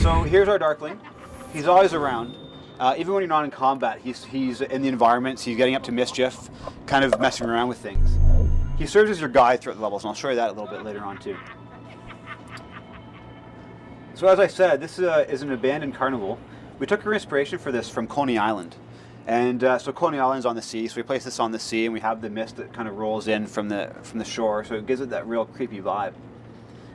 So here's our Darkling. He's always around. Even when you're not in combat, he's in the environments, he's getting up to mischief, kind of messing around with things. He serves as your guide throughout the levels, and I'll show you that a little bit later on too. So as I said, this is an abandoned carnival. We took our inspiration for this from Coney Island. And so Coney Island's on the sea, so we place this on the sea, and we have the mist that kind of rolls in from the shore, so it gives it that real creepy vibe.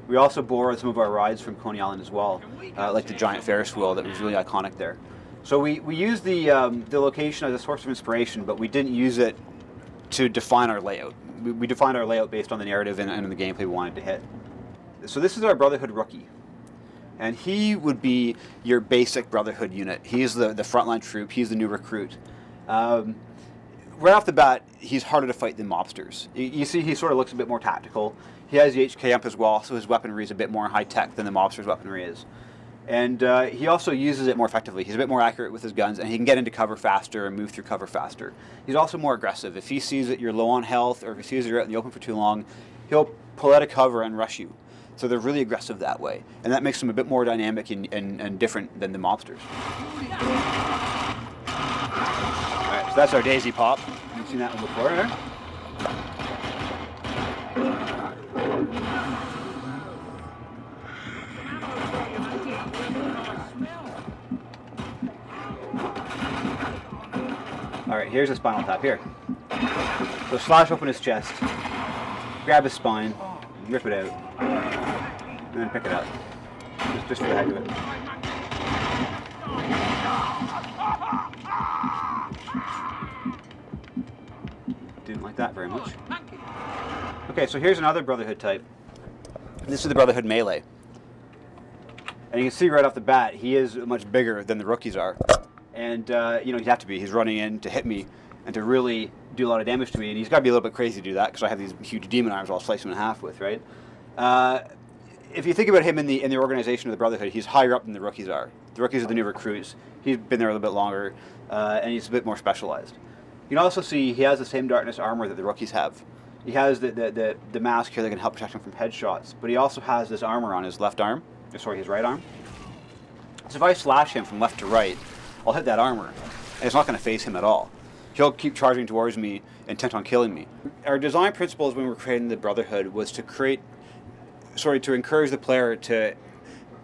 We also borrowed some of our rides from Coney Island as well, like the giant Ferris wheel that was really iconic there. So we used the location as a source of inspiration, but we didn't use it to define our layout. We defined our layout based on the narrative and the gameplay we wanted to hit. So this is our Brotherhood rookie. And he would be your basic Brotherhood unit. He's the frontline troop. He's the new recruit. Right off the bat, he's harder to fight than mobsters. You see he sort of looks a bit more tactical. He has the HK up as well, so his weaponry is a bit more high-tech than the mobster's weaponry is. And he also uses it more effectively. He's a bit more accurate with his guns, and he can get into cover faster and move through cover faster. He's also more aggressive. If he sees that you're low on health, or if he sees that you're out in the open for too long, he'll pull out of cover and rush you. So they're really aggressive that way. And that makes them a bit more dynamic and different than the mobsters. Alright, so that's our Daisy Pop. You've seen that one before, right? Alright, here's a spinal tap here. So slash open his chest, grab his spine, rip it out, and then pick it up. Just for the heck of it. Didn't like that very much. Okay, so here's another Brotherhood type. This is the Brotherhood melee. And you can see right off the bat, he is much bigger than the rookies are. And, you know, he'd have to be. He's running in to hit me and to really do a lot of damage to me. And he's got to be a little bit crazy to do that because I have these huge demon arms I'll slice him in half with, right? If you think about him in the organization of the Brotherhood, he's higher up than the rookies are. The rookies are the new recruits. He's been there a little bit longer, and he's a bit more specialized. You can also see he has the same darkness armor that the rookies have. He has the mask here that can help protect him from headshots, but he also has this armor on his left arm, sorry, his right arm. So if I slash him from left to right, I'll hit that armor, and it's not going to phase him at all. He'll keep charging towards me, intent on killing me. Our design principles when we were creating the Brotherhood was to to encourage the player to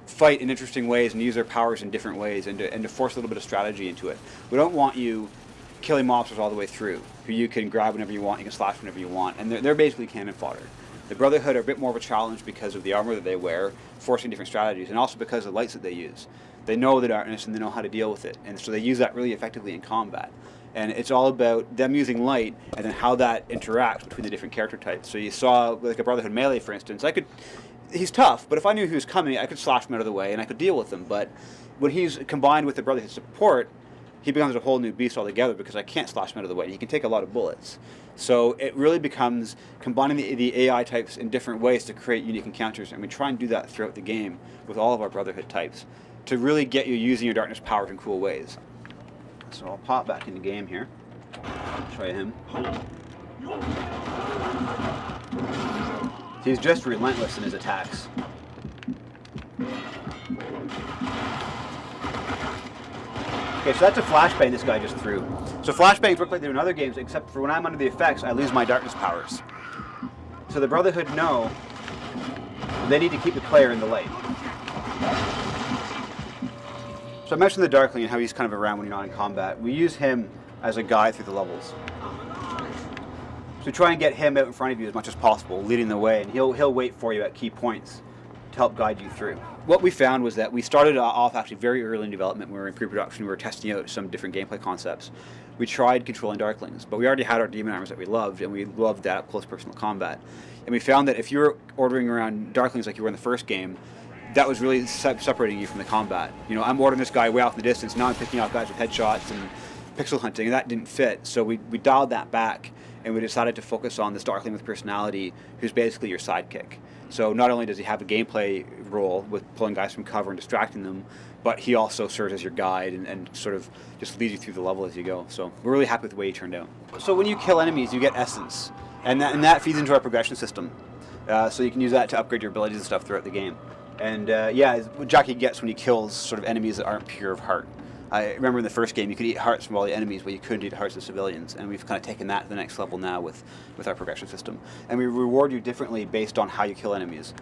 fight in interesting ways and use their powers in different ways, and to force a little bit of strategy into it. We don't want you killing mobsters all the way through, who you can grab whenever you want, you can slash whenever you want, and they're basically cannon fodder. The Brotherhood are a bit more of a challenge because of the armor that they wear, forcing different strategies, and also because of the lights that they use. They know the darkness and they know how to deal with it, and so they use that really effectively in combat. And it's all about them using light and then how that interacts between the different character types. So you saw, like a Brotherhood melee, for instance, he's tough, but if I knew he was coming, I could slash him out of the way and I could deal with him. But when he's combined with the Brotherhood support, he becomes a whole new beast altogether because I can't slash him out of the way. He can take a lot of bullets. So it really becomes combining the AI types in different ways to create unique encounters, and we try and do that throughout the game with all of our Brotherhood types to really get you using your darkness powers in cool ways. So I'll pop back into game here. Show you him. He's just relentless in his attacks. Okay, so that's a flashbang this guy just threw. So flashbangs work like they do in other games, except for when I'm under the effects, I lose my darkness powers. So the Brotherhood know they need to keep the player in the light. So I mentioned the Darkling and how he's kind of around when you're not in combat. We use him as a guide through the levels. So try and get him out in front of you as much as possible, leading the way, and he'll wait for you at key points to help guide you through. What we found was that we started off actually very early in development. When we were in pre-production, we were testing out some different gameplay concepts. We tried controlling Darklings, but we already had our demon arms that we loved, and we loved that up-close personal combat. And we found that if you were ordering around Darklings like you were in the first game, that was really separating you from the combat. You know, I'm ordering this guy way off in the distance, now I'm picking off guys with headshots and pixel hunting, and that didn't fit. So we dialed that back, and we decided to focus on this Darkling with personality, who's basically your sidekick. So not only does he have a gameplay role with pulling guys from cover and distracting them, but he also serves as your guide and sort of just leads you through the level as you go. So we're really happy with the way he turned out. So when you kill enemies, you get essence, and that feeds into our progression system. So you can use that to upgrade your abilities and stuff throughout the game. And yeah, it's what Jackie gets when he kills sort of enemies that aren't pure of heart. I remember in the first game you could eat hearts from all the enemies, but you couldn't eat hearts of civilians, and we've kind of taken that to the next level now with our progression system. And we reward you differently based on how you kill enemies.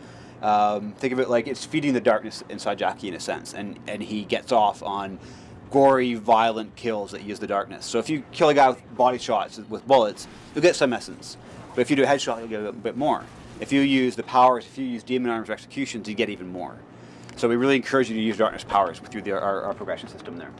Think of it like it's feeding the darkness inside Jackie in a sense, and he gets off on gory, violent kills that use the darkness. So if you kill a guy with body shots with bullets, you'll get some essence. But if you do a headshot, you'll get a bit more. If you use the powers, if you use demon arms or executions, you get even more. So we really encourage you to use darkness powers through our progression system there.